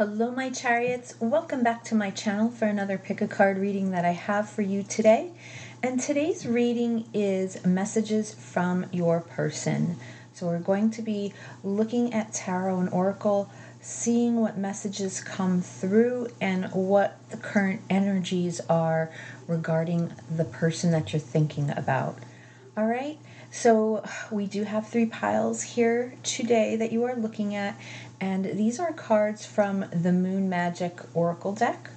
Hello my chariots, welcome back to my channel for another pick a card reading that I have for you today. And today's reading is messages from your person. So we're going to be looking at tarot and oracle, seeing what messages come through and what the current energies are regarding the person that you're thinking about. All right, so we do have 3 piles here today that you are looking at, and these are cards from the Moon Magic Oracle deck.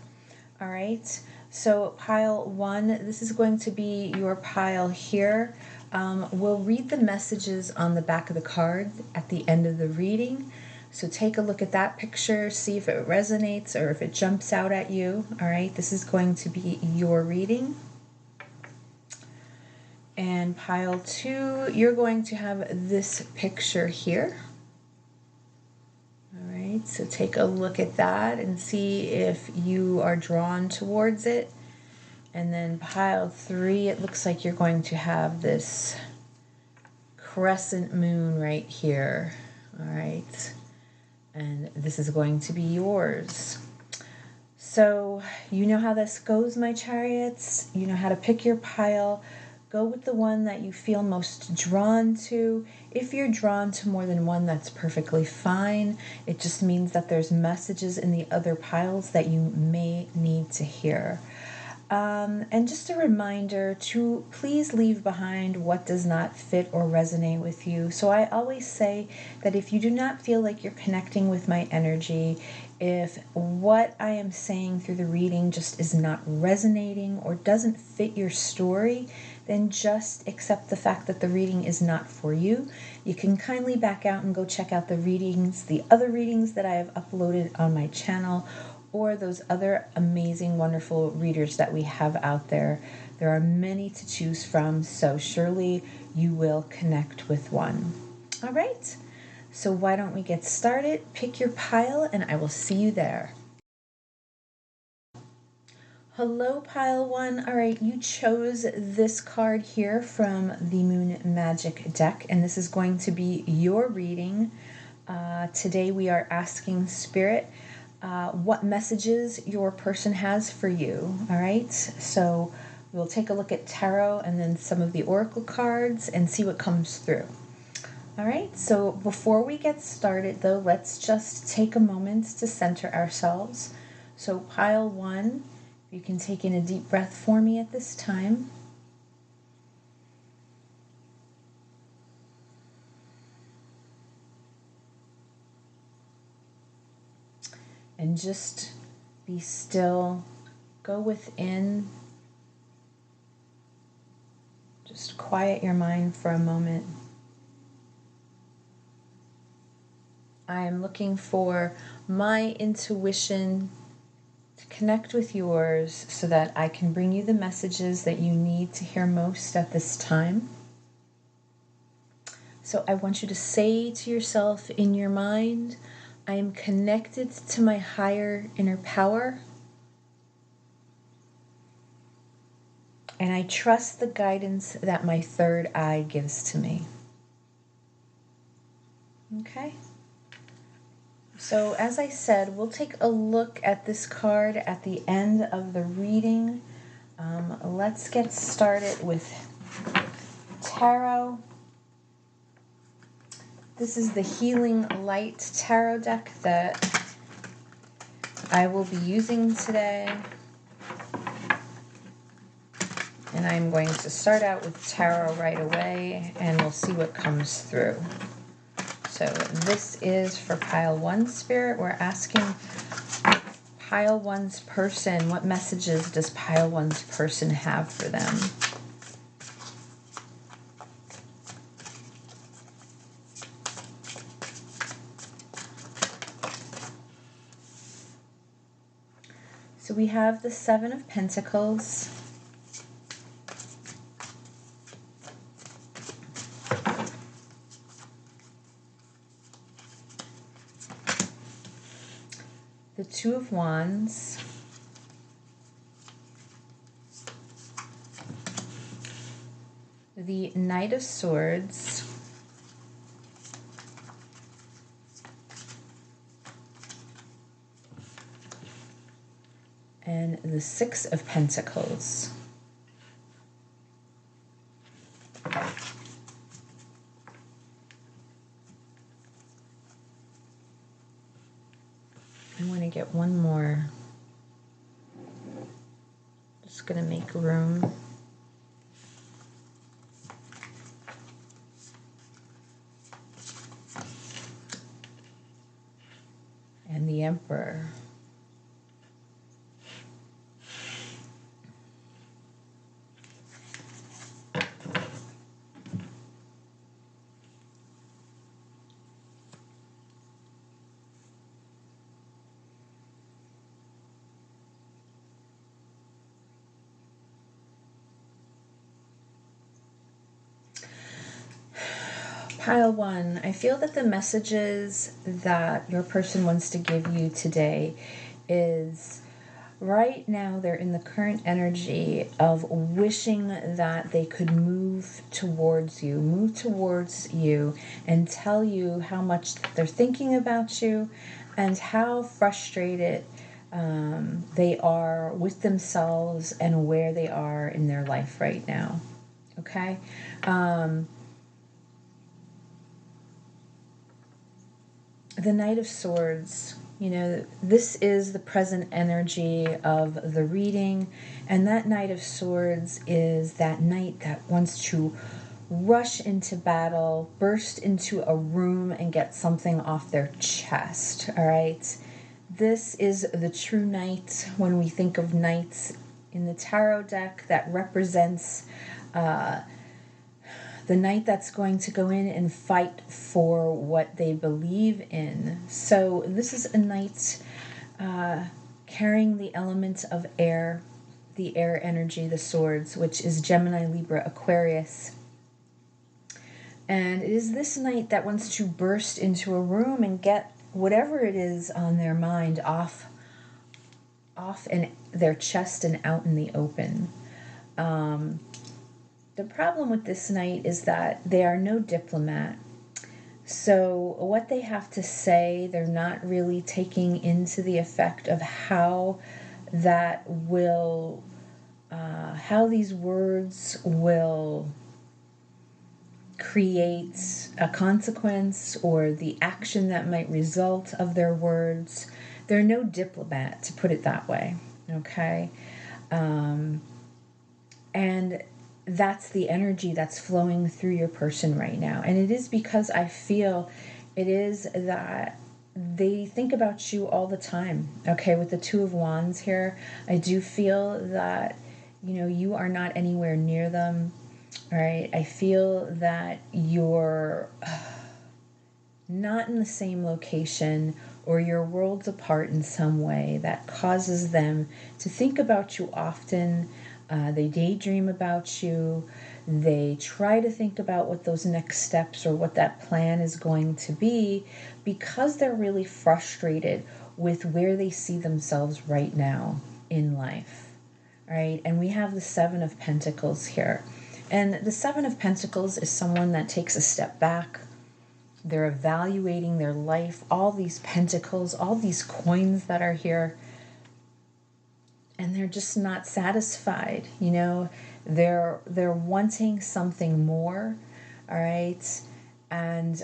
All right, so pile 1, this is going to be your pile here. We'll read the messages on the back of the card at the end of the reading. So take a look at that picture, see if it resonates or if it jumps out at you. All right, this is going to be your reading. And pile 2, you're going to have this picture here. All right, so take a look at that and see if you are drawn towards it. And then pile 3, it looks like you're going to have this crescent moon right here. All right, and this is going to be yours. So you know how this goes, my chariots. You know how to pick your pile. Go with the one that you feel most drawn to. If you're drawn to more than one, that's perfectly fine. It just means that there's messages in the other piles that you may need to hear. And just a reminder to please leave behind what does not fit or resonate with you. So I always say that if you do not feel like you're connecting with my energy, if what I am saying through the reading just is not resonating or doesn't fit your story, then just accept the fact that the reading is not for you. You can kindly back out and go check out the readings, the other readings that I have uploaded on my channel, or those other amazing, wonderful readers that we have out there. There are many to choose from, so surely you will connect with one. All right, so why don't we get started? Pick your pile and I will see you there. Hello, pile 1. All right, you chose this card here from the Moon Magic deck, and this is going to be your reading. Today we are asking Spirit what messages your person has for you. All right, so we'll take a look at tarot and then some of the oracle cards and see what comes through. All right, so before we get started though, let's just take a moment to center ourselves. So pile 1, you can take in a deep breath for me at this time. And just be still, go within, just quiet your mind for a moment. I am looking for my intuition to connect with yours so that I can bring you the messages that you need to hear most at this time. So I want you to say to yourself in your mind, I am connected to my higher inner power, and I trust the guidance that my third eye gives to me. Okay? So as I said, we'll take a look at this card at the end of the reading. Let's get started with tarot. This is the Healing Light Tarot deck that I will be using today. And I'm going to start out with tarot right away, and we'll see what comes through. So this is for pile 1, Spirit. We're asking pile 1's person, what messages does pile 1's person have for them? So we have the 7 of Pentacles, the 2 of Wands, the Knight of Swords, and the Six of Pentacles. I want to get one more. Just going to make room. And the Emperor. Pile one, I feel that the messages that your person wants to give you today is right now they're in the current energy of wishing that they could move towards you and tell you how much they're thinking about you and how frustrated they are with themselves and where they are in their life right now. Okay? The Knight of Swords, this is the present energy of the reading, and that Knight of Swords is that knight that wants to rush into battle, burst into a room, and get something off their chest, all right? This is the true knight when we think of knights in the tarot deck that represents the knight that's going to go in and fight for what they believe in. So this is a knight carrying the element of air, the air energy, the swords, which is Gemini, Libra, Aquarius. And it is this knight that wants to burst into a room and get whatever it is on their mind off in their chest and out in the open. The problem with this knight is that they are no diplomat. So what they have to say, they're not really taking into the effect of how that will, how these words will create a consequence or the action that might result of their words. They're no diplomat, to put it that way, okay? And that's the energy that's flowing through your person right now. And it is because I feel it is that they think about you all the time. Okay, with the Two of Wands here, I do feel that, you are not anywhere near them. All right, I feel that you're not in the same location or you're worlds apart in some way that causes them to think about you often. They daydream about you. They try to think about what those next steps or what that plan is going to be because they're really frustrated with where they see themselves right now in life. Right? And we have the Seven of Pentacles here. And the Seven of Pentacles is someone that takes a step back. They're evaluating their life, all these pentacles, all these coins that are here. And they're just not satisfied, they're wanting something more, all right? And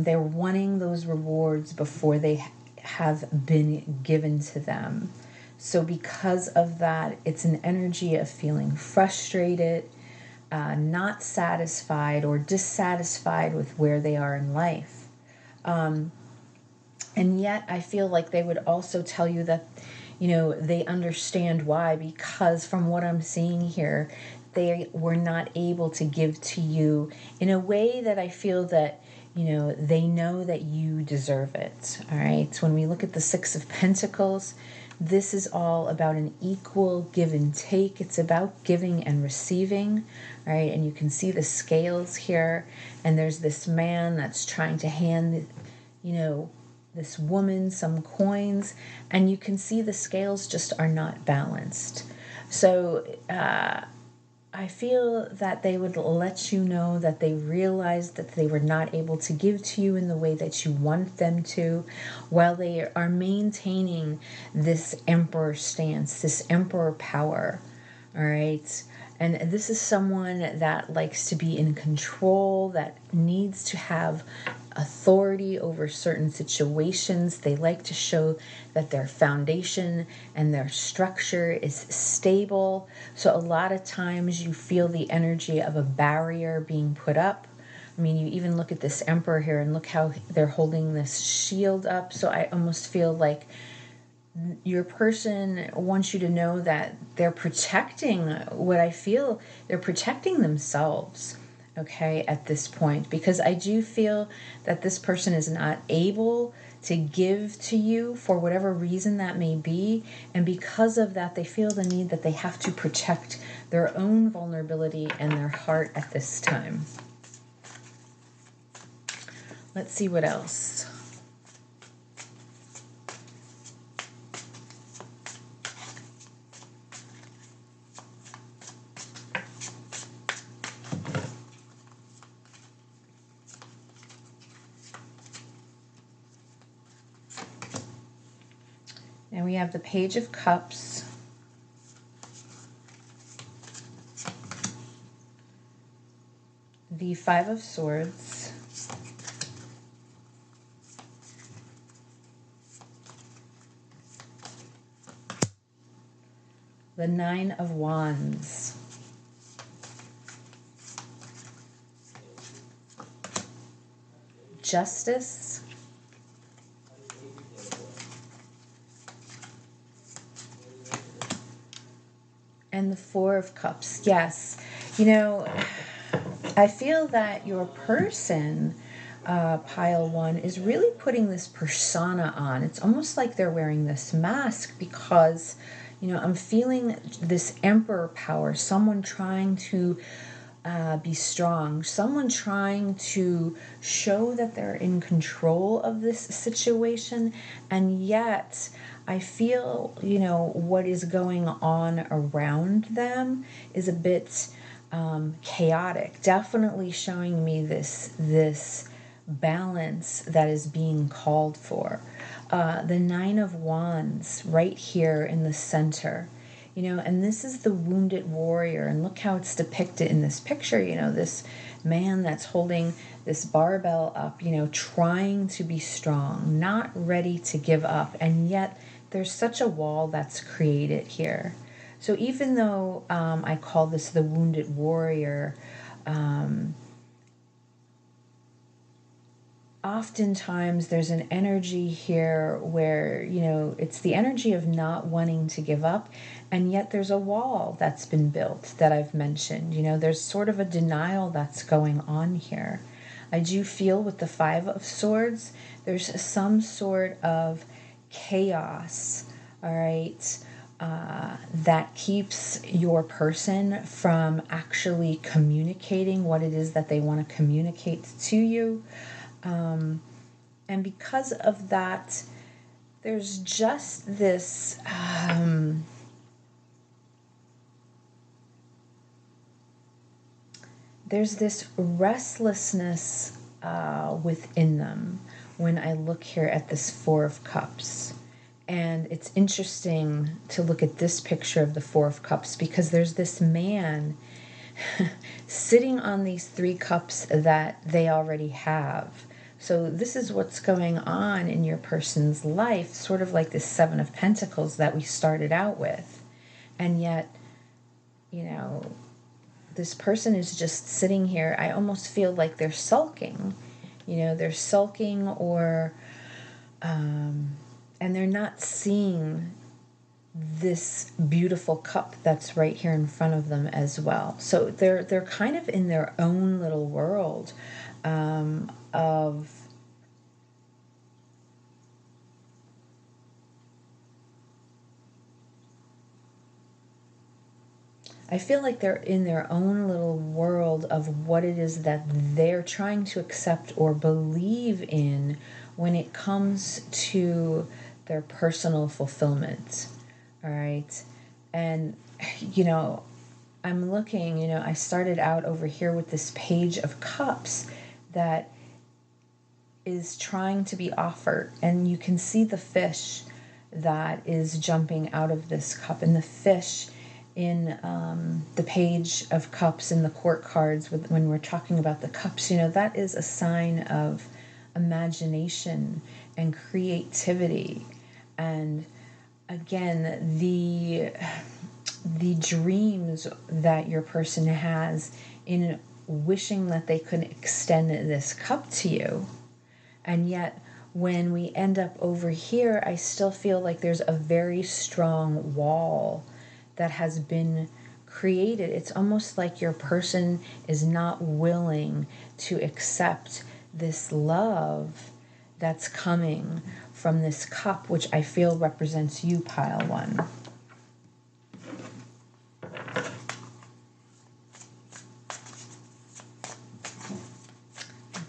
they're wanting those rewards before they have been given to them. So because of that, it's an energy of feeling frustrated, not satisfied or dissatisfied with where they are in life. And yet I feel like they would also tell you that they understand why, because from what I'm seeing here, they were not able to give to you in a way that I feel that, they know that you deserve it. All right. So when we look at the Six of Pentacles, this is all about an equal give and take. It's about giving and receiving. All right. And you can see the scales here. And there's this man that's trying to hand, this woman some coins, and you can see the scales just are not balanced. So I feel that they would let you know that they realized that they were not able to give to you in the way that you want them to, while they are maintaining this emperor stance, this emperor power. All right. And this is someone that likes to be in control, that needs to have authority over certain situations. They like to show that their foundation and their structure is stable. So a lot of times you feel the energy of a barrier being put up. I mean, you even look at this emperor here and look how they're holding this shield up. So I almost feel like your person wants you to know that they're protecting what I feel they're protecting themselves, okay, at this point, because I do feel that this person is not able to give to you for whatever reason that may be, and because of that they feel the need that they have to protect their own vulnerability and their heart at this time. Let's see what else. And we have the Page of Cups, the Five of Swords, the Nine of Wands, Justice, and the Four of Cups. Yes, you know, I feel that your person, pile one, is really putting this persona on. It's almost like they're wearing this mask because, you know, I'm feeling this emperor power, someone trying to be strong, someone trying to show that they're in control of this situation, and yet I feel, you know, what is going on around them is a bit chaotic. Definitely showing me this balance that is being called for. The Nine of Wands right here in the center. You know, and this is the wounded warrior, and look how it's depicted in this picture. You know, this man that's holding this barbell up, you know, trying to be strong, not ready to give up, and yet there's such a wall that's created here. So even though I call this the wounded warrior, oftentimes there's an energy here where, you know, it's the energy of not wanting to give up, and yet there's a wall that's been built that I've mentioned. You know, there's sort of a denial that's going on here. I do feel with the Five of Swords, there's some sort of chaos, all right, that keeps your person from actually communicating what it is that they want to communicate to you. And because of that, there's just this there's this restlessness within them when I look here at this Four of Cups. And it's interesting to look at this picture of the Four of Cups because there's this man sitting on these three cups that they already have. So this is what's going on in your person's life, sort of like this Seven of Pentacles that we started out with. And yet, you know, this person is just sitting here. I almost feel like they're sulking. You know, they're sulking or, and they're not seeing this beautiful cup that's right here in front of them as well. So they're kind of in their own little world of I feel like they're in their own little world of what it is that they're trying to accept or believe in when it comes to their personal fulfillment. All right. And, you know, I'm looking, I started out over here with this Page of Cups that is trying to be offered, and you can see the fish that is jumping out of this cup, and the fish in the Page of Cups in the court cards when we're talking about the cups, that is a sign of imagination and creativity. And again, the dreams that your person has in wishing that they could extend this cup to you. And yet, when we end up over here, I still feel like there's a very strong wall that has been created. It's almost like your person is not willing to accept this love that's coming from this cup, which I feel represents you, pile one.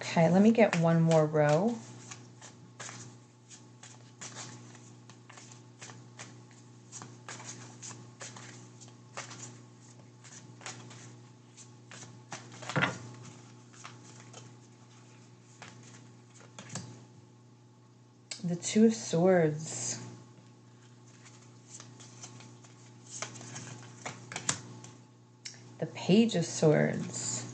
Okay, let me get one more row. The Two of Swords. The Page of Swords.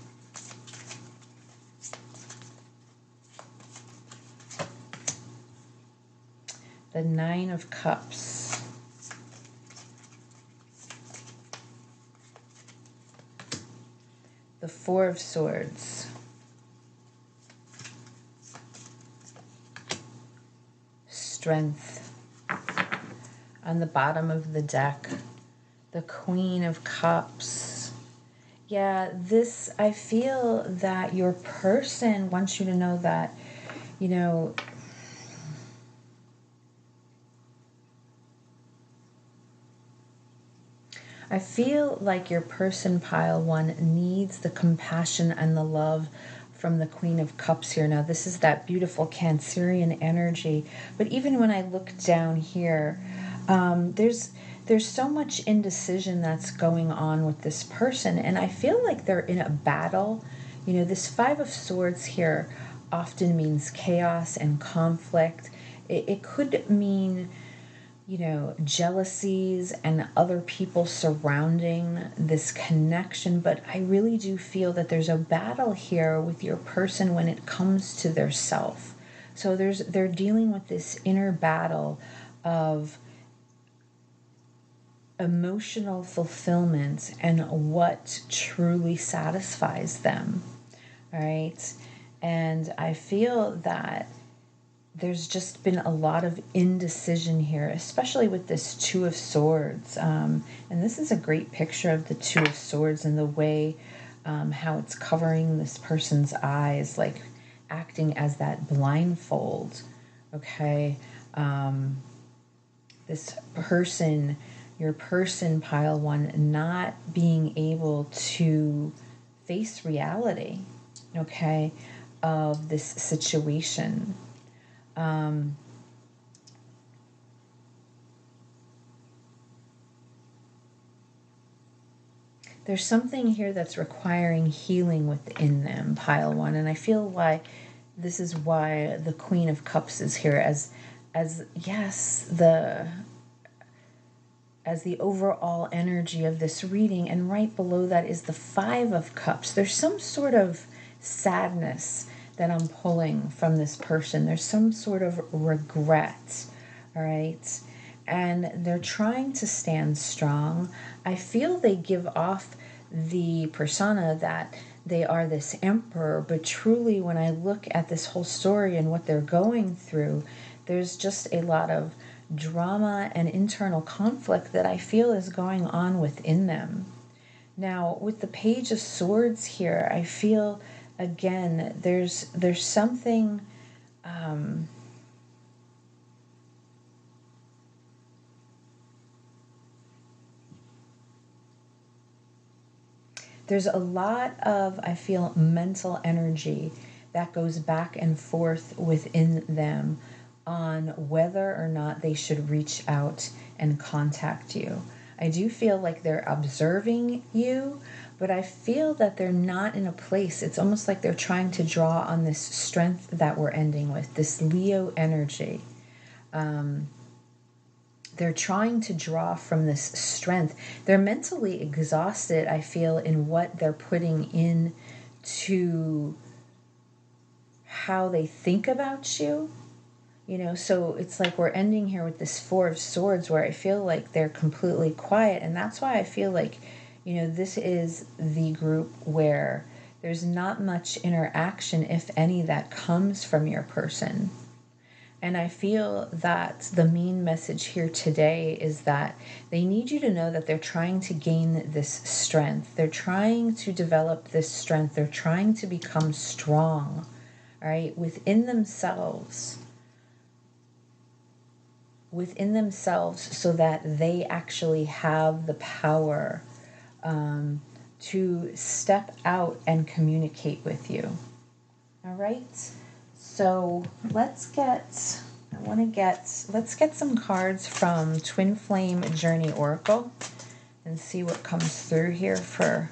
The Nine of Cups. The Four of Swords. Strength. On the bottom of the deck, the Queen of Cups. Yeah, I feel that your person wants you to know that, I feel like your person, pile one, needs the compassion and the love from the Queen of Cups here. Now, this is that beautiful Cancerian energy. But even when I look down here, there's so much indecision that's going on with this person. And I feel like they're in a battle. This Five of Swords here often means chaos and conflict. It could mean jealousies and other people surrounding this connection. But I really do feel that there's a battle here with your person when it comes to their self. So they're dealing with this inner battle of emotional fulfillment and what truly satisfies them. All right. And I feel that there's just been a lot of indecision here, especially with this Two of Swords. And this is a great picture of the Two of Swords and the way how it's covering this person's eyes, like acting as that blindfold. Okay. This person, your person, pile one, not being able to face reality, okay, of this situation. There's something here that's requiring healing within them, pile one, and I feel this is why the Queen of Cups is here as the overall energy of this reading, and right below that is the Five of Cups. There's some sort of sadness that I'm pulling from this person. There's some sort of regret, all right? And they're trying to stand strong. I feel they give off the persona that they are this emperor, but truly when I look at this whole story and what they're going through, there's just a lot of drama and internal conflict that I feel is going on within them. Now, with the Page of Swords here, I feel again there's something there's a lot of, I feel, mental energy that goes back and forth within them on whether or not they should reach out and contact you. I do feel like they're observing you, but I feel that they're not in a place. It's almost like they're trying to draw on this strength that we're ending with, this Leo energy. They're trying to draw from this strength. They're mentally exhausted, I feel, in what they're putting in to how they think about you. You know, so it's like we're ending here with this Four of Swords where I feel like they're completely quiet. And that's why I feel like, you know, this is the group where there's not much interaction, if any, that comes from your person. And I feel that the main message here today is that they need you to know that they're trying to gain this strength. They're trying to develop this strength. They're trying to become strong, right, within themselves. Within themselves, so that they actually have the power to step out and communicate with you. All right? So let's get some cards from Twin Flame Journey Oracle and see what comes through here for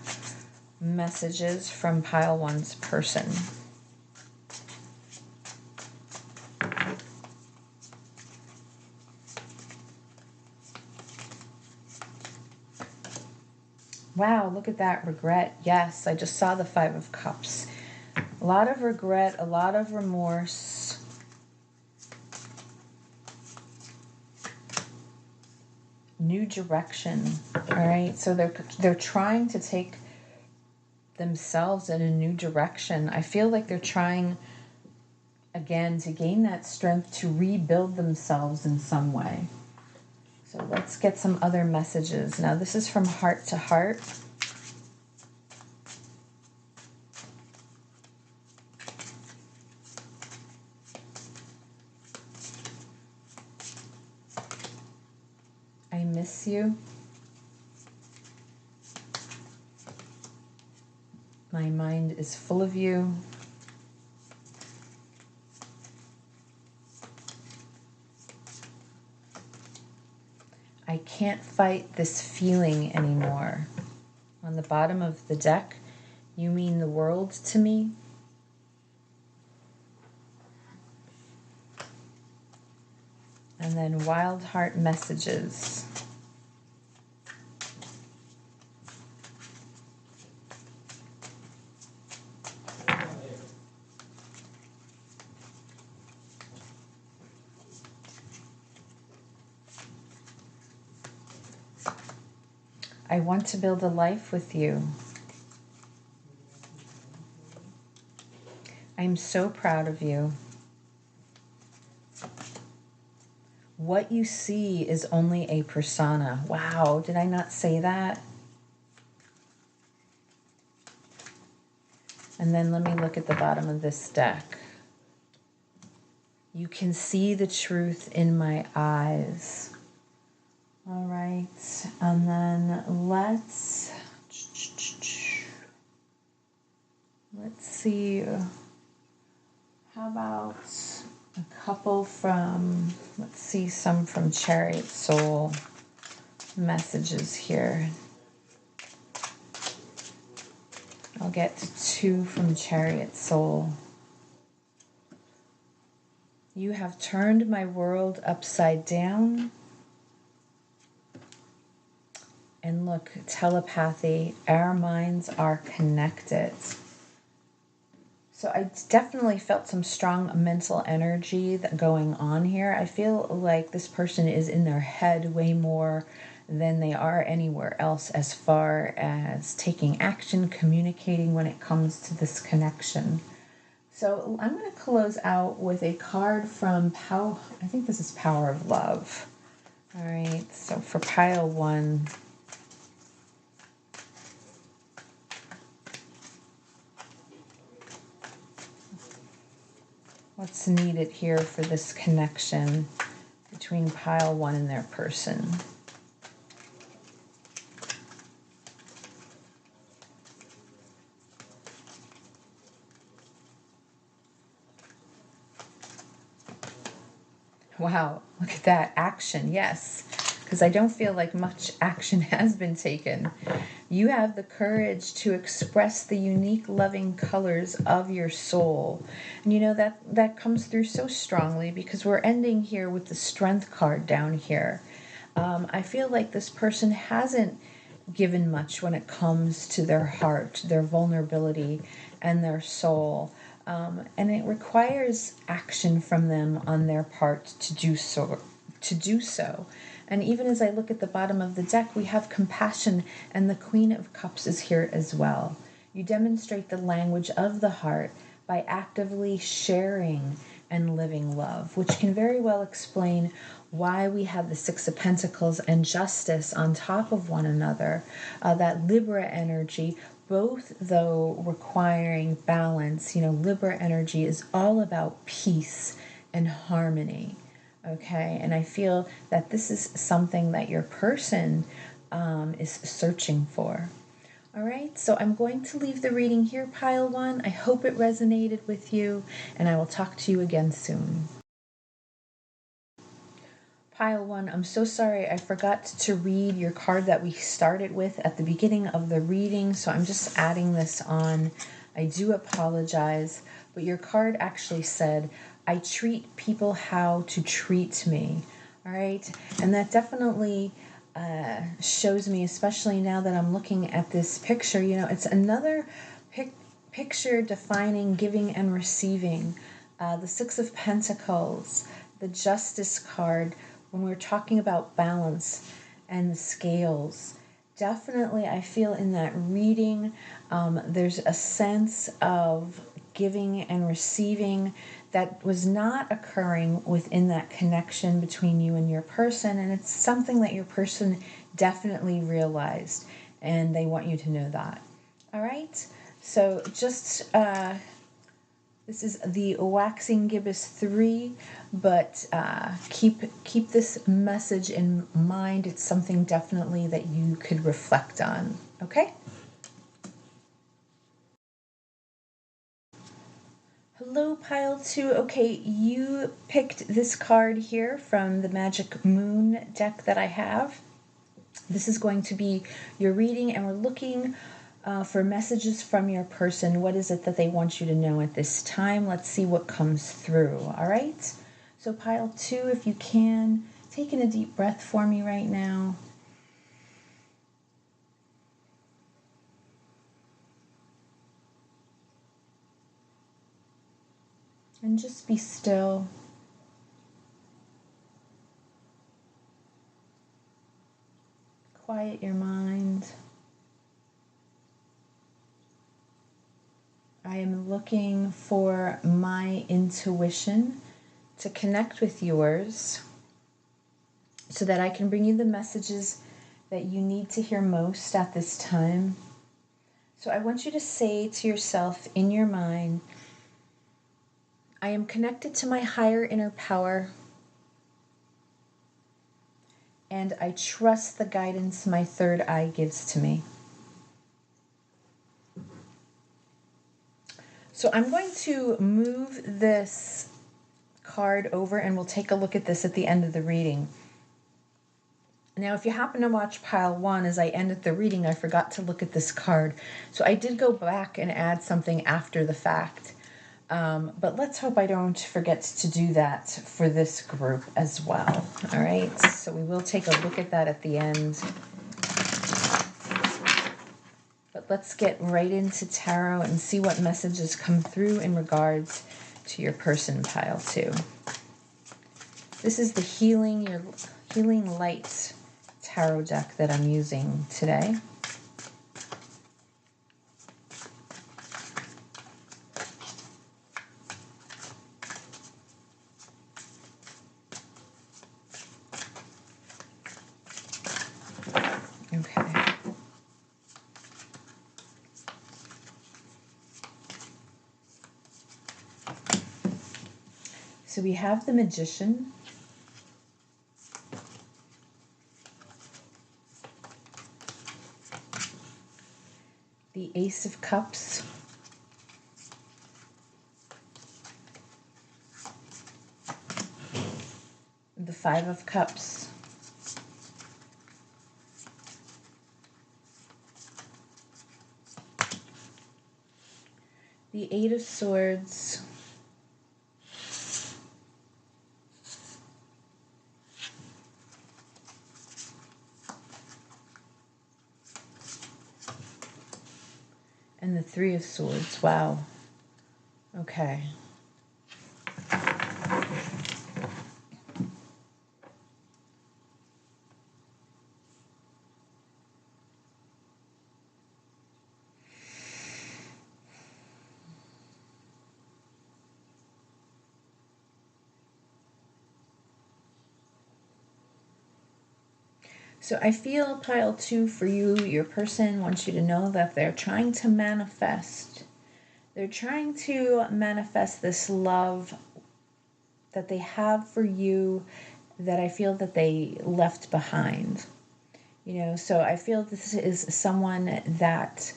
messages from pile one's person. Wow, look at that, regret. Yes, I just saw the Five of Cups. A lot of regret, a lot of remorse. New direction, all right? So they're trying to take themselves in a new direction. I feel like they're trying, again, to gain that strength to rebuild themselves in some way. So let's get some other messages. Now, this is from Heart to Heart. I miss you. My mind is full of you. I can't fight this feeling anymore. On the bottom of the deck, you mean the world to me. And then Wild Heart messages. I want to build a life with you. I'm so proud of you. What you see is only a persona. Wow, did I not say that? And then let me look at the bottom of this deck. You can see the truth in my eyes. All right, and then let's see. How about a couple from, let's see, some from Chariot Soul messages here. I'll get 2 from Chariot Soul. You have turned my world upside down. And look, telepathy, our minds are connected. So I definitely felt some strong mental energy going on here. I feel like this person is in their head way more than they are anywhere else as far as taking action, communicating when it comes to this connection. So I'm going to close out with a card from I think this is Power of Love. All right, so for pile 1... what's needed here for this connection between pile 1 and their person? Wow, look at that. Action, yes. because I don't feel like much action has been taken. You have the courage to express the unique loving colors of your soul. And you know, that comes through so strongly because we're ending here with the Strength card down here. I feel like this person hasn't given much when it comes to their heart, their vulnerability, and their soul. And it requires action from them on their part to do so. And even as I look at the bottom of the deck, we have compassion, and the Queen of Cups is here as well. You demonstrate the language of the heart by actively sharing and living love, which can very well explain why we have the Six of Pentacles and Justice on top of one another. That Libra energy, both though requiring balance. You know, Libra energy is all about peace and harmony. Okay, and I feel that this is something that your person is searching for. All right, so I'm going to leave the reading here, Pile 1. I hope it resonated with you, and I will talk to you again soon. Pile 1, I'm so sorry I forgot to read your card that we started with at the beginning of the reading, so I'm just adding this on. I do apologize, but your card actually said, I treat people how to treat me. All right, and that definitely shows me, especially now that I'm looking at this picture, you know, it's another picture defining giving and receiving. The Six of Pentacles, the Justice card, when we're talking about balance and the scales. Definitely, I feel in that reading, there's a sense of giving and receiving that was not occurring within that connection between you and your person, and it's something that your person definitely realized, and they want you to know that. All right, so just this is the Waxing Gibbous 3, but keep this message in mind. It's something definitely that you could reflect on, okay? Hello, Pile 2. Okay, you picked this card here from the Magic Moon deck that I have. This is going to be your reading, and we're looking for messages from your person. What is it that they want you to know at this time? Let's see what comes through, all right? So Pile 2, if you can, take in a deep breath for me right now. And just be still. Quiet your mind. I am looking for my intuition to connect with yours so that I can bring you the messages that you need to hear most at this time. So I want you to say to yourself in your mind, I am connected to my higher inner power, and I trust the guidance my third eye gives to me. So I'm going to move this card over, and we'll take a look at this at the end of the reading. Now, if you happen to watch Pile 1, as I ended the reading, I forgot to look at this card. So I did go back and add something after the fact. But let's hope I don't forget to do that for this group as well. All right, so we will take a look at that at the end. But let's get right into tarot and see what messages come through in regards to your person, Pile 2. This is the Healing Light tarot deck that I'm using today. Okay. So we have the Magician, the Ace of Cups, the Five of Cups, The Eight of Swords. And the Three of Swords. Wow. Okay. So I feel pile 2 for you, your person wants you to know that they're trying to manifest. They're trying to manifest this love that they have for you that I feel that they left behind. So I feel this is someone that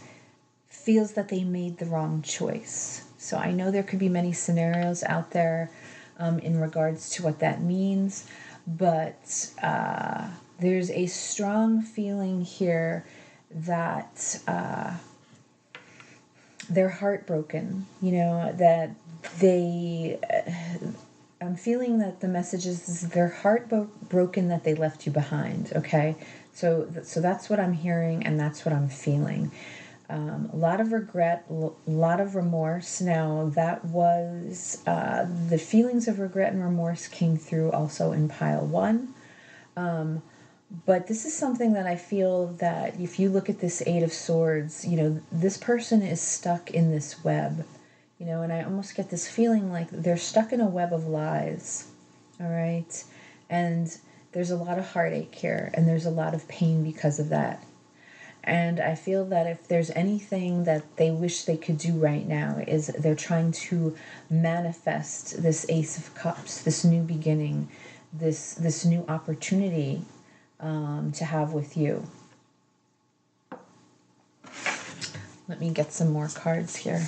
feels that they made the wrong choice. So I know there could be many scenarios out there in regards to what that means, but there's a strong feeling here that they're heartbroken, that they... I'm feeling that the message is they're heartbroken that they left you behind, okay? So that's what I'm hearing, and that's what I'm feeling. A lot of regret, a lot of remorse. Now, that was... the feelings of regret and remorse came through also in pile 1. But this is something that I feel that if you look at this Eight of Swords, this person is stuck in this web. And I almost get this feeling like they're stuck in a web of lies, all right? And there's a lot of heartache here, and there's a lot of pain because of that. And I feel that if there's anything that they wish they could do right now is they're trying to manifest this Ace of Cups, this new beginning, this new opportunity to have with you. Let me get some more cards here.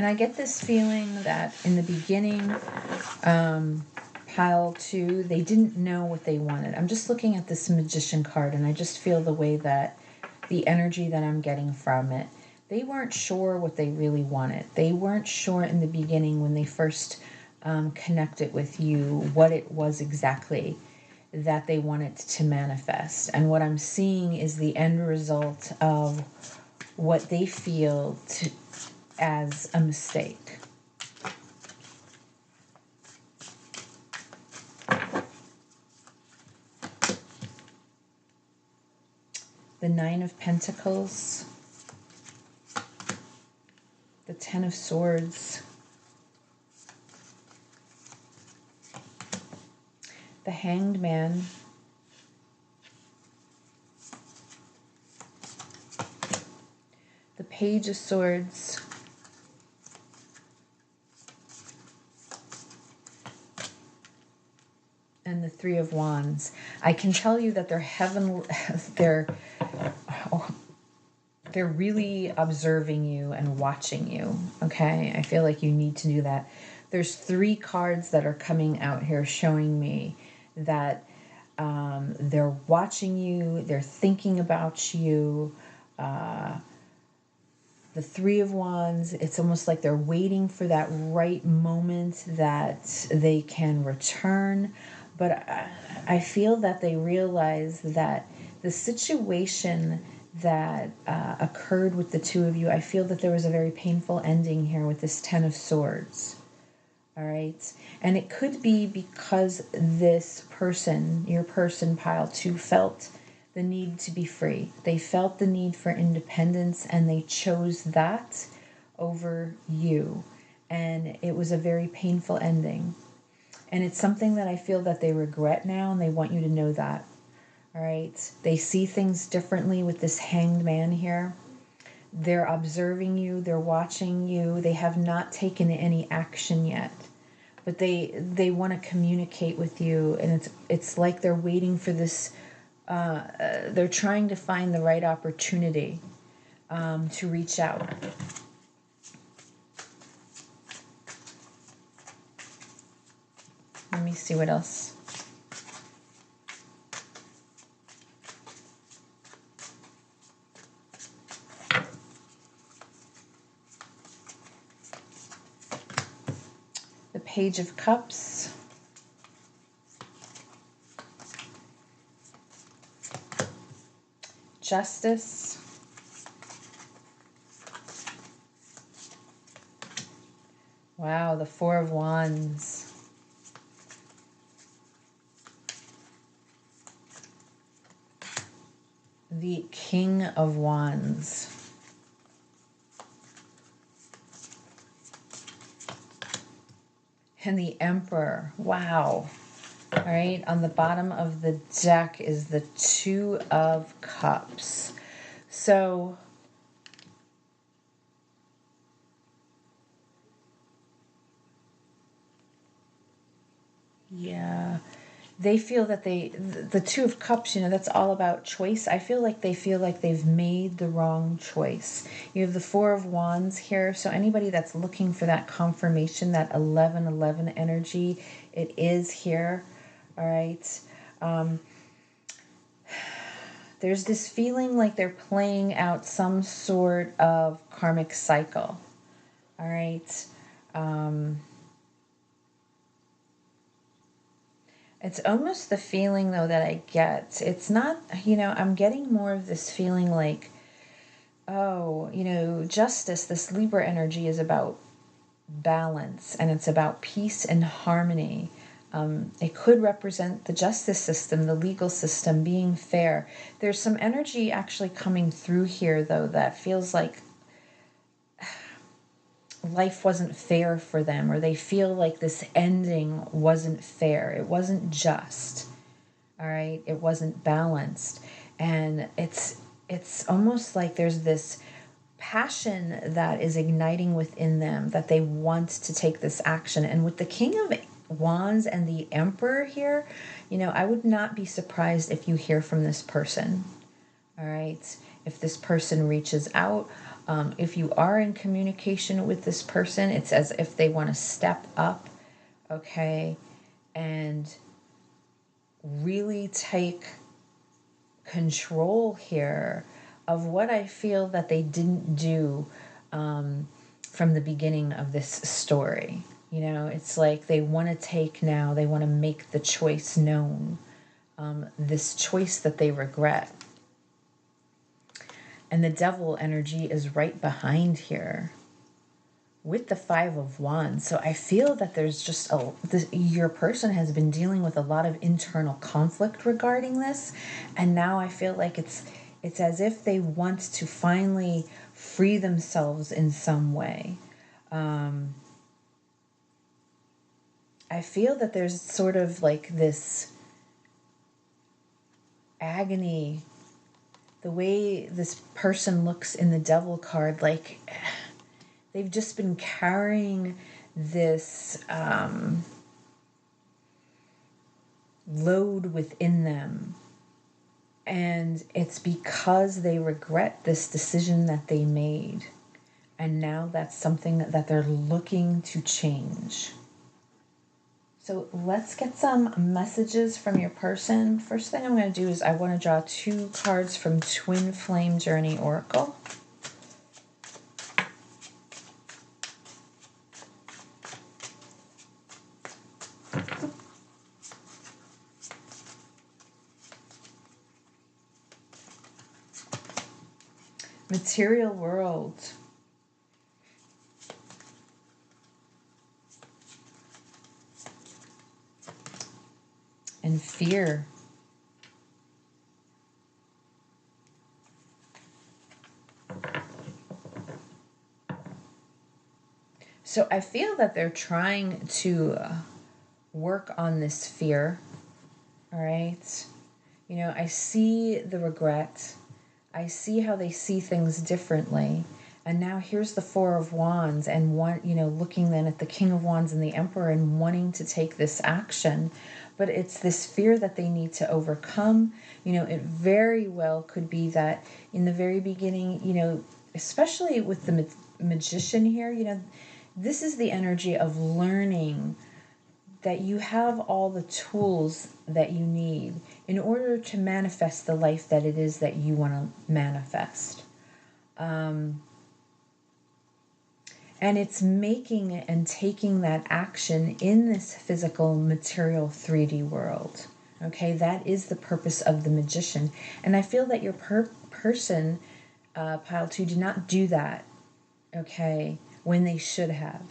And I get this feeling that in the beginning, pile 2, they didn't know what they wanted. I'm just looking at this Magician card, and I just feel the way that the energy that I'm getting from it, they weren't sure what they really wanted. They weren't sure in the beginning when they first connected with you what it was exactly that they wanted to manifest. And what I'm seeing is the end result of what they feel as a mistake. The Nine of Pentacles, the Ten of Swords, the Hanged Man, the Page of Swords, and the Three of Wands. I can tell you that they're really observing you and watching you, okay? I feel like you need to do that. There's 3 cards that are coming out here showing me that they're watching you, they're thinking about you. The Three of Wands, it's almost like they're waiting for that right moment that they can return. But I feel that they realize that the situation that occurred with the two of you, I feel that there was a very painful ending here with this Ten of Swords. All right. And it could be because this person, your person, pile 2, felt the need to be free. They felt the need for independence, and they chose that over you. And it was a very painful ending. And it's something that I feel that they regret now, and they want you to know that. All right. They see things differently with this Hanged Man here. They're observing you. They're watching you. They have not taken any action yet. but they want to communicate with you, and it's like they're waiting for this. They're trying to find the right opportunity to reach out. Let me see what else. The Page of Cups. Justice. Wow, the Four of Wands. The King of Wands. And the Emperor. Wow. All right, on the bottom of the deck is the Two of Cups. So yeah, they feel that the Two of Cups, that's all about choice. I feel like they feel like they've made the wrong choice. You have the Four of Wands here. So anybody that's looking for that confirmation, that 11-11 energy, it is here. All right. There's this feeling like they're playing out some sort of karmic cycle. All right. It's almost the feeling, though, that I get. It's not, I'm getting more of this feeling like, oh, justice, this Libra energy is about balance, and it's about peace and harmony. It could represent the justice system, the legal system, being fair. There's some energy actually coming through here, though, that feels like life wasn't fair for them, or they feel like this ending wasn't fair. It wasn't just. All right? It wasn't balanced. And it's almost like there's this passion that is igniting within them, that they want to take this action. And with the King of Wands and the Emperor here, I would not be surprised if you hear from this person. All right? If this person reaches out, if you are in communication with this person, it's as if they want to step up, okay, and really take control here of what I feel that they didn't do from the beginning of this story. It's like they want to take now, they want to make the choice known, this choice that they regret. And the Devil energy is right behind here with the Five of Wands. So I feel that there's just your person has been dealing with a lot of internal conflict regarding this. And now I feel like it's as if they want to finally free themselves in some way. I feel that there's sort of like this agony. The way this person looks in the Devil card, like they've just been carrying this load within them. And it's because they regret this decision that they made. And now that's something that they're looking to change. So let's get some messages from your person. First thing I'm going to do is I want to draw 2 cards from Twin Flame Journey Oracle. Material world. And fear. So I feel that they're trying to work on this fear. All right. I see the regret. I see how they see things differently. And now here's the Four of Wands, and one, looking then at the King of Wands and the Emperor and wanting to take this action. But it's this fear that they need to overcome. It very well could be that in the very beginning, especially with the Magician here, this is the energy of learning that you have all the tools that you need in order to manifest the life that it is that you want to manifest. And it's making and taking that action in this physical, material, 3D world. Okay, that is the purpose of the Magician. And I feel that your person, Pile 2, did not do that, okay, when they should have.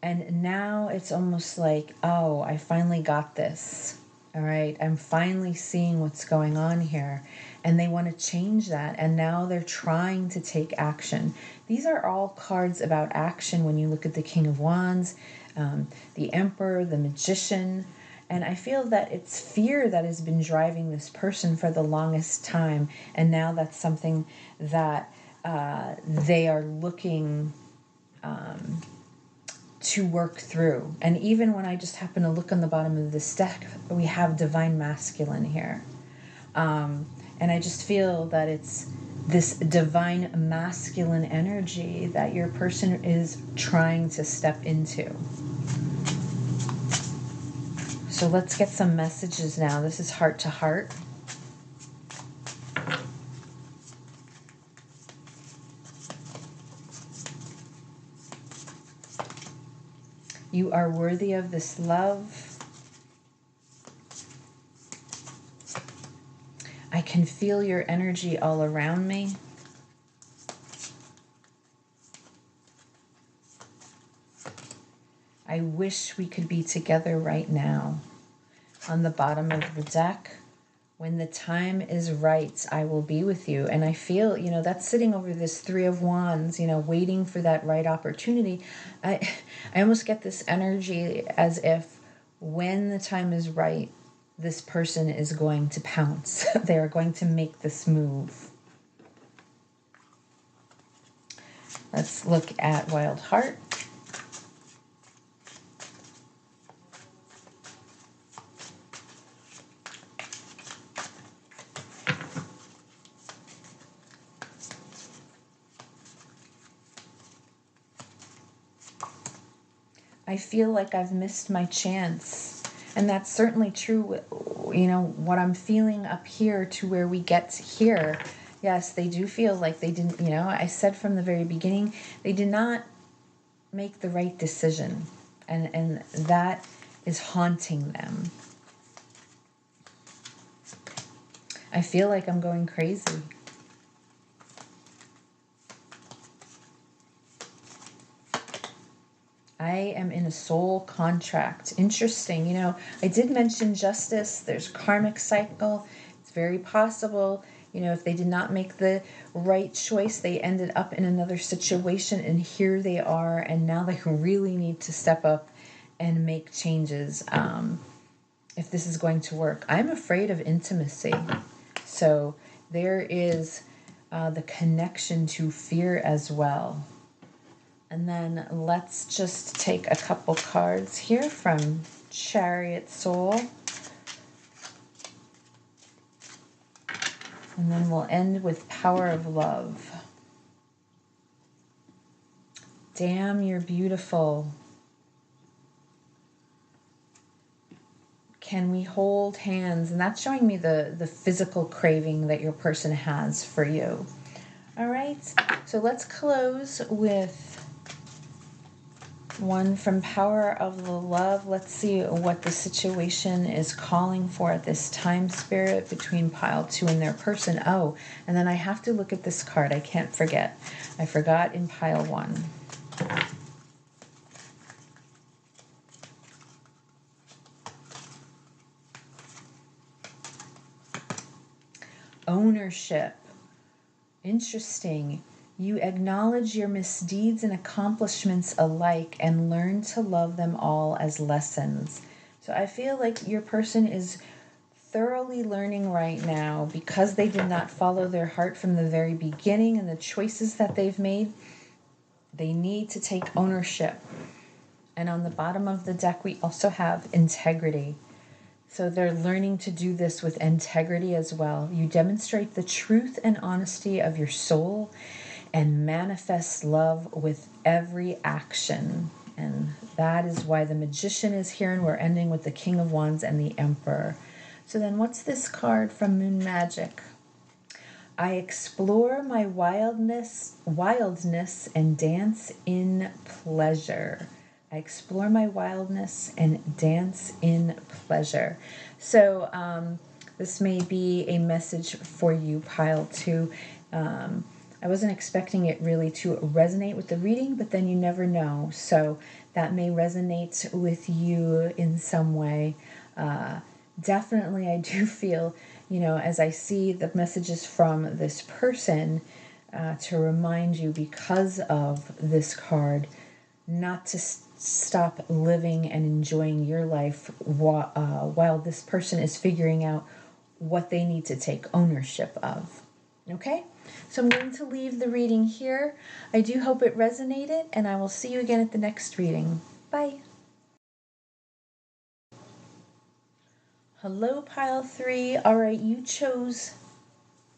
And now it's almost like, oh, I finally got this. All right, I'm finally seeing what's going on here. And they want to change that. And now they're trying to take action. These are all cards about action when you look at the King of Wands, the Emperor, the Magician. And I feel that it's fear that has been driving this person for the longest time. And now that's something that they are looking to work through. And even when I just happen to look on the bottom of this deck, we have Divine Masculine here. And I just feel that it's this divine masculine energy that your person is trying to step into. So let's get some messages now. This is heart to heart. You are worthy of this love. I can feel your energy all around me. I wish we could be together right now. On the bottom of the deck, when the time is right, I will be with you. And I feel, that's sitting over this Three of Wands, waiting for that right opportunity. I almost get this energy as if when the time is right, this person is going to pounce. They are going to make this move. Let's look at Wild Heart. I feel like I've missed my chance. And that's certainly true, what I'm feeling up here to where we get to here. Yes, they do feel like they didn't, I said from the very beginning, they did not make the right decision. And that is haunting them. I feel like I'm going crazy. I am in a soul contract. Interesting. I did mention justice. There's karmic cycle. It's very possible, if they did not make the right choice, they ended up in another situation, and here they are, and now they really need to step up and make changes if this is going to work. I'm afraid of intimacy. So there is the connection to fear as well. And then let's just take a couple cards here from Chariot Soul. And then we'll end with Power of Love. Damn, you're beautiful. Can we hold hands? And that's showing me the physical craving that your person has for you. All right, so let's close with one from Power of the Love. Let's see what the situation is calling for at this time, Spirit, between Pile 2 and their person. Oh, and then I have to look at this card. I can't forget. I forgot in Pile 1. Ownership. Interesting. You acknowledge your misdeeds and accomplishments alike and learn to love them all as lessons. So I feel like your person is thoroughly learning right now, because they did not follow their heart from the very beginning and the choices that they've made, they need to take ownership. And on the bottom of the deck, we also have integrity. So they're learning to do this with integrity as well. You demonstrate the truth and honesty of your soul and manifest love with every action. And that is why the Magician is here, and we're ending with the King of Wands and the Emperor. So then what's this card from Moon Magic? I explore my wildness and dance in pleasure. I explore my wildness and dance in pleasure. So this may be a message for you, Pile 2. I wasn't expecting it really to resonate with the reading, but then you never know. So that may resonate with you in some way. Definitely, I do feel, as I see the messages from this person, to remind you, because of this card, not to stop living and enjoying your life while this person is figuring out what they need to take ownership of. Okay? So I'm going to leave the reading here. I do hope it resonated, and I will see you again at the next reading. Bye. Hello, Pile 3. All right, you chose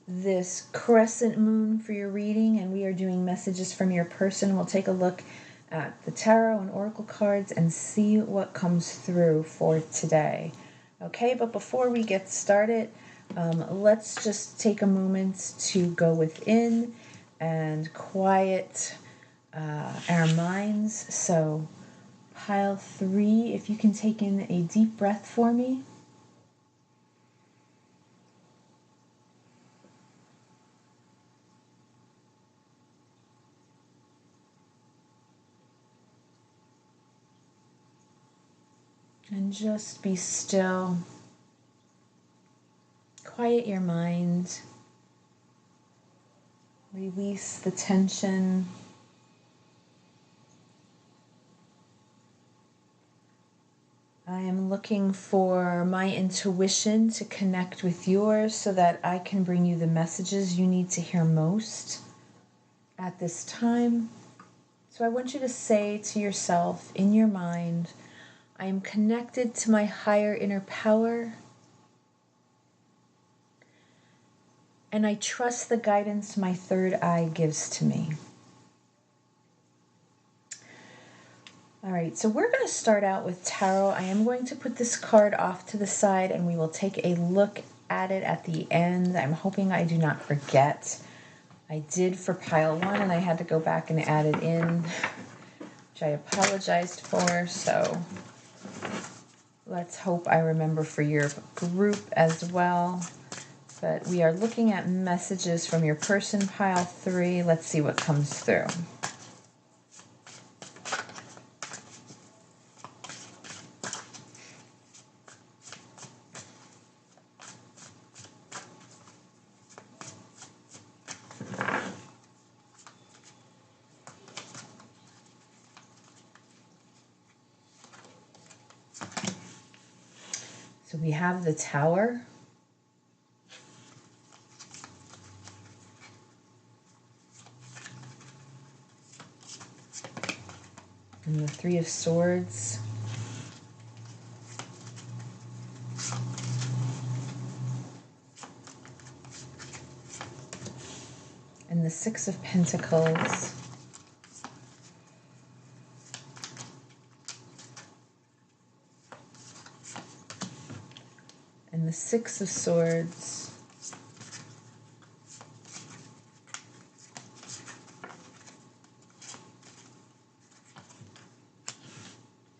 this crescent moon for your reading, and we are doing messages from your person. We'll take a look at the tarot and oracle cards and see what comes through for today. Okay, but before we get started, let's just take a moment to go within and quiet our minds. So Pile 3, if you can take in a deep breath for me. And just be still. Quiet your mind. Release the tension. I am looking for my intuition to connect with yours so that I can bring you the messages you need to hear most at this time. So I want you to say to yourself in your mind, I am connected to my higher inner power, and I trust the guidance my third eye gives to me. All right, so we're going to start out with tarot. I am going to put this card off to the side, and we will take a look at it at the end. I'm hoping I do not forget. I did for Pile 1, and I had to go back and add it in, which I apologized for. So let's hope I remember for your group as well. But we are looking at messages from your person, Pile 3. Let's see what comes through. So we have the Tower. And the Three of Swords. And the Six of Pentacles. And the Six of Swords.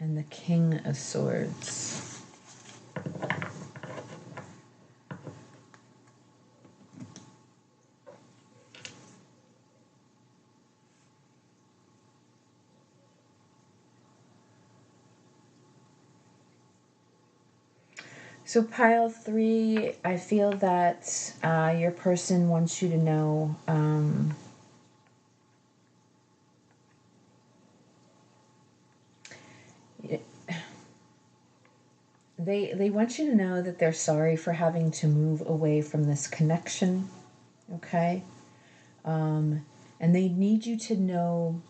And the King of Swords. So Pile 3, I feel that your person wants you to know they want you to know that they're sorry for having to move away from this connection, okay? And they need you to know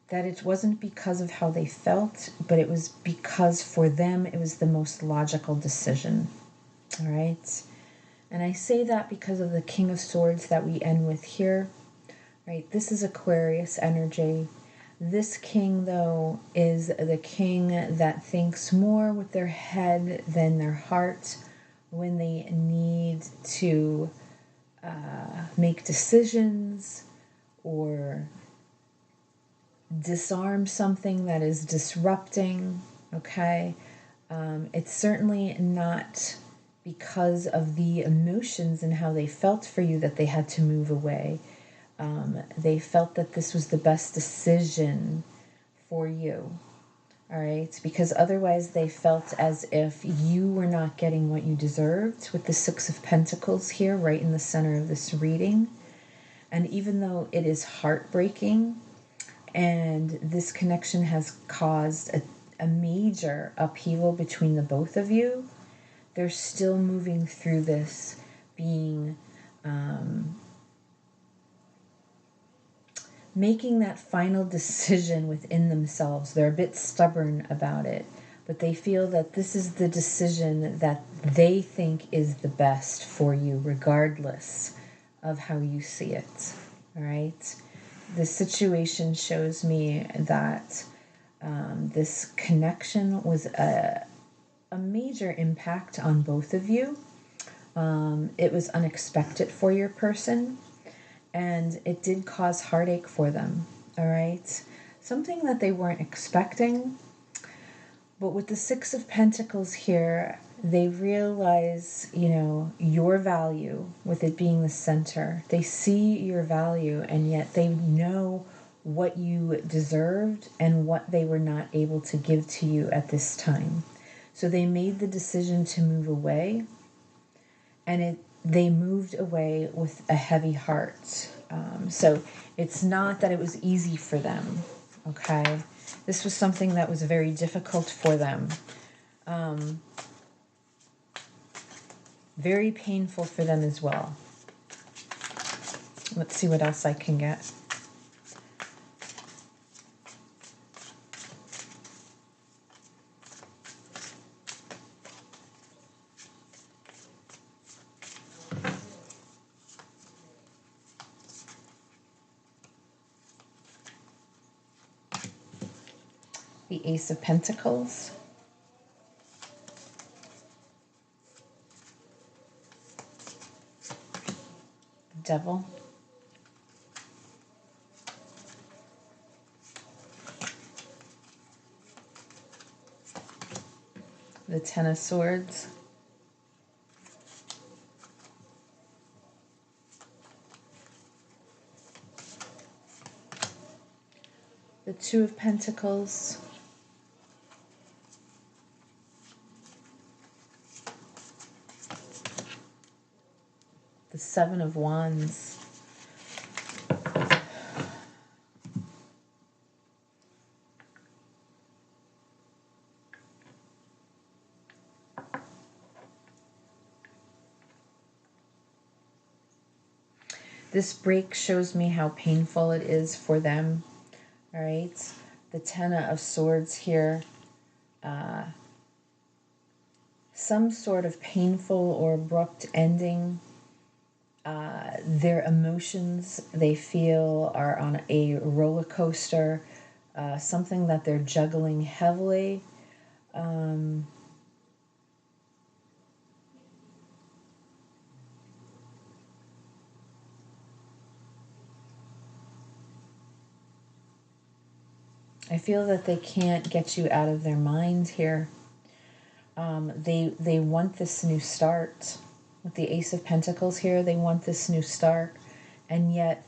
that it wasn't because of how they felt, but it was because for them it was the most logical decision, all right? And I say that because of the King of Swords that we end with here, right? This is Aquarius energy. This king, though, is the king that thinks more with their head than their heart when they need to make decisions or disarm something that is disrupting, okay? It's certainly not because of the emotions and how they felt for you that they had to move away. They felt that this was the best decision for you, all right? Because otherwise they felt as if you were not getting what you deserved with the Six of Pentacles here right in the center of this reading. And even though it is heartbreaking and this connection has caused a major upheaval between the both of you, they're still moving through this being making that final decision within themselves. They're a bit stubborn about it, but they feel that this is the decision that they think is the best for you, regardless of how you see it. All right? The situation shows me that this connection was a major impact on both of you. It was unexpected for your person, and it did cause heartache for them, all right? Something that they weren't expecting. But with the Six of Pentacles here, they realize, your value with it being the center. They see your value, and yet they know what you deserved and what they were not able to give to you at this time. So they made the decision to move away, and they moved away with a heavy heart. So it's not that it was easy for them, okay? This was something that was very difficult for them. Very painful for them as well. Let's see what else I can get. The Ace of Pentacles. The Devil. The Ten of Swords. The Two of Pentacles. The Seven of Wands. This break shows me how painful it is for them, all right? The Ten of Swords here. Some sort of painful or abrupt ending. Their emotions, they feel, are on a roller coaster, something that they're juggling heavily. I feel that they can't get you out of their mind here. They want this new start. With the Ace of Pentacles here, they want this new start. And yet,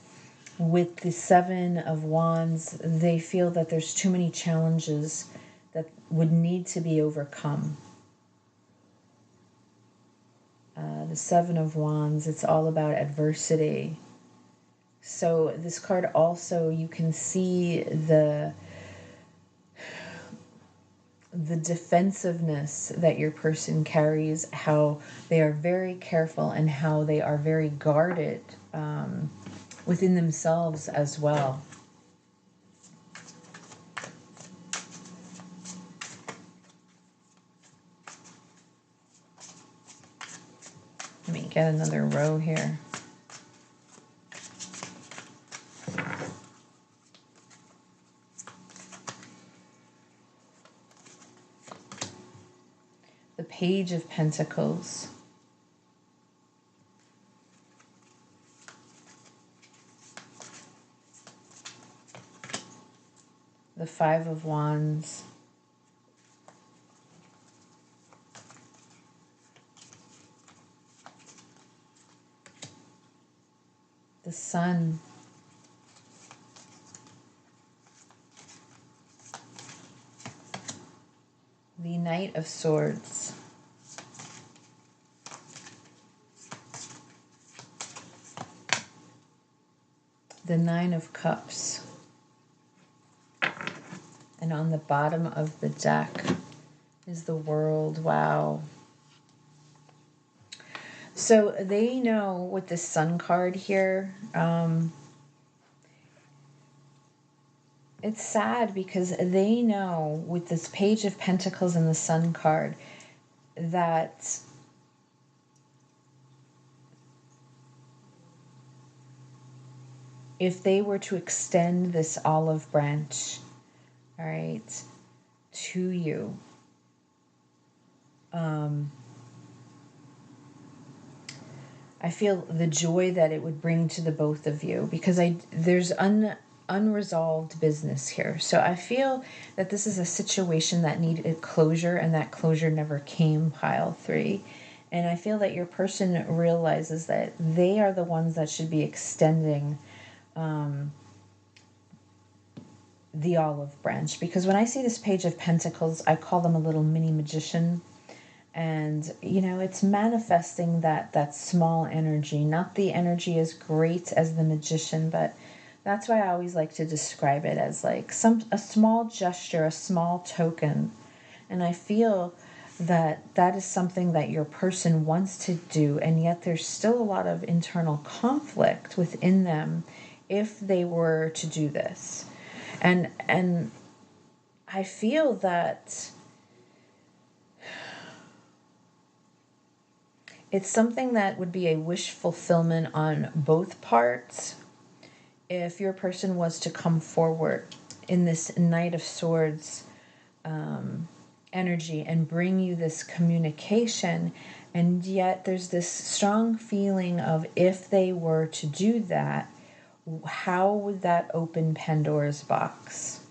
with the Seven of Wands, they feel that there's too many challenges that would need to be overcome. The Seven of Wands, it's all about adversity. So this card also, you can see the the defensiveness that your person carries, how they are very careful and how they are very guarded within themselves as well. Let me get another row here. The Page of Pentacles. The Five of Wands. The Sun. The Knight of Swords. The Nine of Cups. And on the bottom of the deck is the World. Wow. So they know with the Sun card here, it's sad because they know with this Page of Pentacles and the Sun card that if they were to extend this olive branch, all right, to you, I feel the joy that it would bring to the both of you, because there's unresolved business here. So I feel that this is a situation that needed closure, and that closure never came, pile 3. And I feel that your person realizes that they are the ones that should be extending the olive branch. Because when I see this Page of Pentacles, I call them a little mini magician. And, you know, it's manifesting that small energy, not the energy as great as the magician, but that's why I always like to describe it as like a small gesture, a small token. And I feel that that is something that your person wants to do, and yet there's still a lot of internal conflict within them if they were to do this. And I feel that it's something that would be a wish fulfillment on both parts if your person was to come forward in this Knight of Swords energy and bring you this communication. And yet there's this strong feeling of, if they were to do that, how would that open Pandora's box?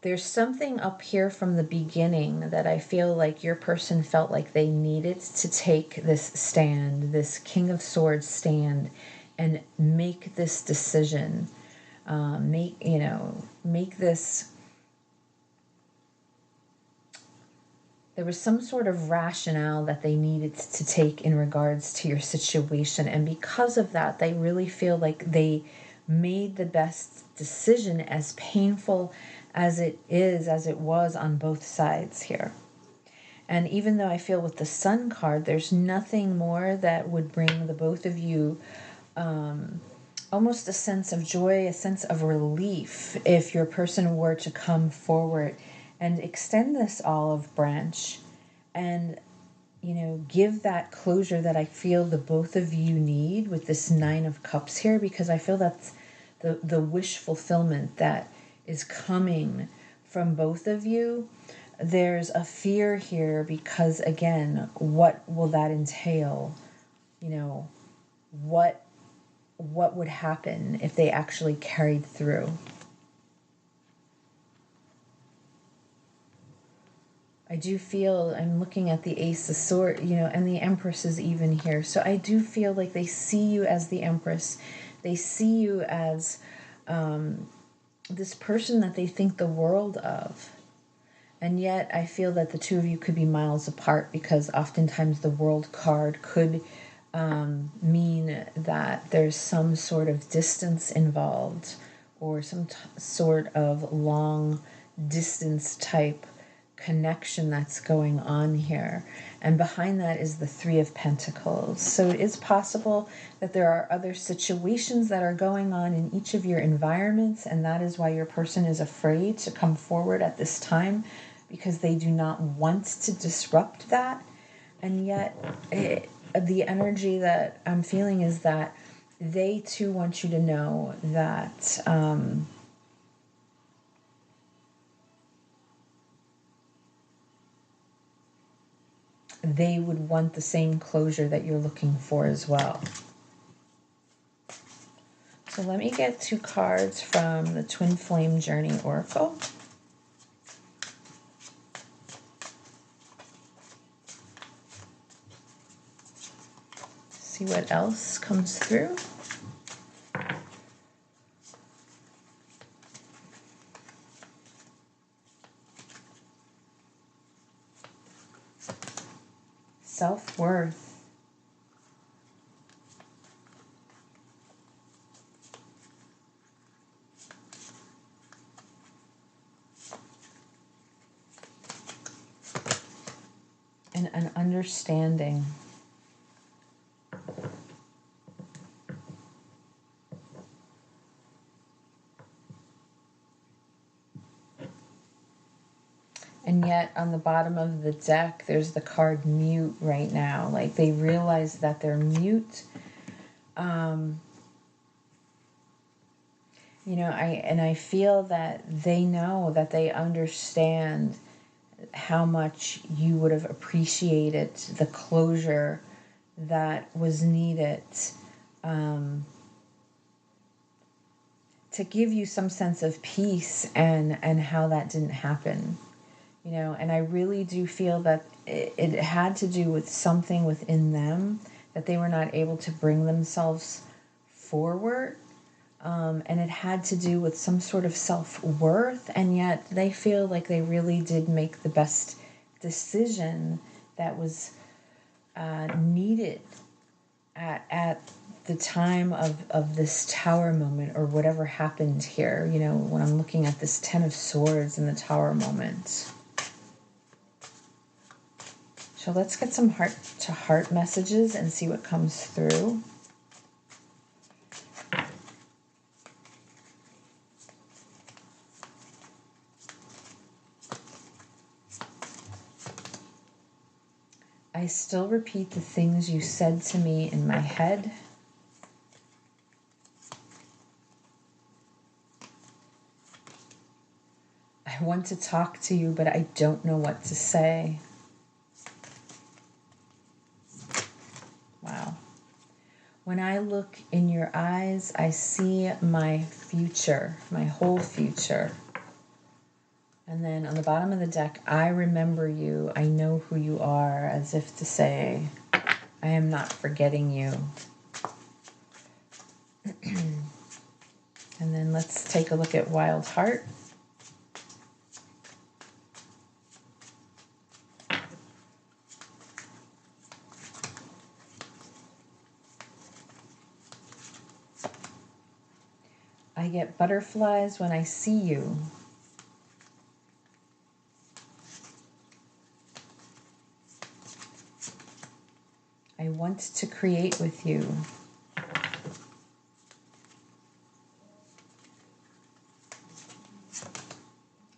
There's something up here from the beginning that I feel like your person felt like they needed to take this stand, this King of Swords stand, and make this decision, make this. There was some sort of rationale that they needed to take in regards to your situation. And because of that, they really feel like they made the best decision, as painful as it was on both sides here. And even though I feel with the Sun card, there's nothing more that would bring the both of you almost a sense of joy, a sense of relief, if your person were to come forward and extend this olive branch and, you know, give that closure that I feel the both of you need with this Nine of Cups here, because I feel that's the wish fulfillment that is coming from both of you. There's a fear here because, again, what will that entail? You know, what would happen if they actually carried through? I do feel, I'm looking at the Ace of Swords, you know, and the Empress is even here. So I do feel like they see you as the Empress. They see you as this person that they think the world of. And yet I feel that the two of you could be miles apart, because oftentimes the World card could mean that there's some sort of distance involved, or some sort of long distance type connection that's going on here. And behind that is the Three of Pentacles. So it is possible that there are other situations that are going on in each of your environments, and that is why your person is afraid to come forward at this time, because they do not want to disrupt that. And yet the energy that I'm feeling is that they too want you to know that they would want the same closure that you're looking for as well. So let me get 2 cards from the Twin Flame Journey Oracle. See what else comes through. Self-worth. And an understanding. And yet on the bottom of the deck, there's the card mute right now. Like they realize that they're mute. You know, I feel that they know, that they understand how much you would have appreciated the closure that was needed to give you some sense of peace, and how that didn't happen. You know, and I really do feel that it had to do with something within them, that they were not able to bring themselves forward. And it had to do with some sort of self-worth, and yet they feel like they really did make the best decision that was needed at the time of this Tower moment, or whatever happened here, you know, when I'm looking at this Ten of Swords and the Tower moment. So let's get some heart-to-heart messages and see what comes through. I still repeat the things you said to me in my head. I want to talk to you, but I don't know what to say. Wow. When I look in your eyes, I see my future, my whole future. And then on the bottom of the deck, I remember you. I know who you are, as if to say, I am not forgetting you. And then let's take a look at Wild Heart. I get butterflies when I see you. I want to create with you.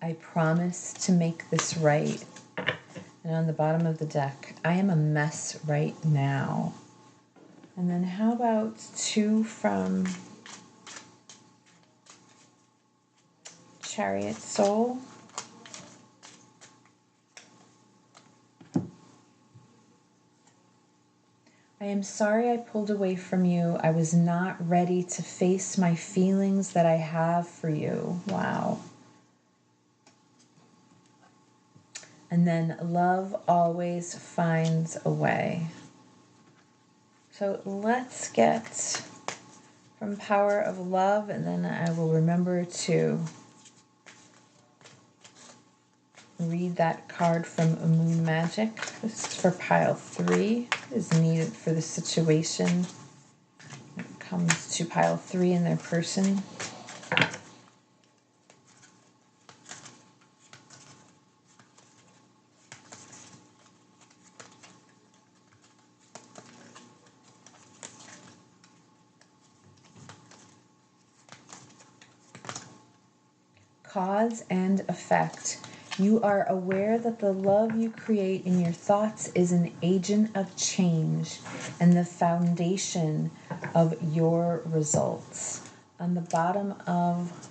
I promise to make this right. And on the bottom of the deck, I am a mess right now. And then how about 2 from Chariot Soul? I am sorry I pulled away from you. I was not ready to face my feelings that I have for you. Wow. And then love always finds a way. So let's get from Power of Love, and then I will remember to read that card from Moon Magic. This is for pile 3. Is needed for the situation. It comes to pile 3 in their person. Cause and effect. You are aware that the love you create in your thoughts is an agent of change and the foundation of your results. On the bottom of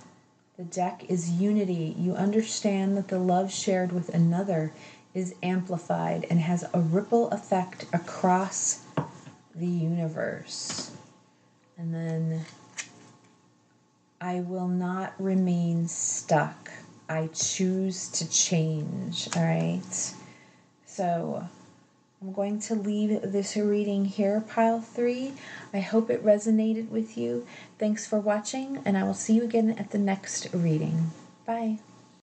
the deck is unity. You understand that the love shared with another is amplified and has a ripple effect across the universe. And then I will not remain stuck. I choose to change. All right. So I'm going to leave this reading here, pile 3. I hope it resonated with you. Thanks for watching, and I will see you again at the next reading. Bye.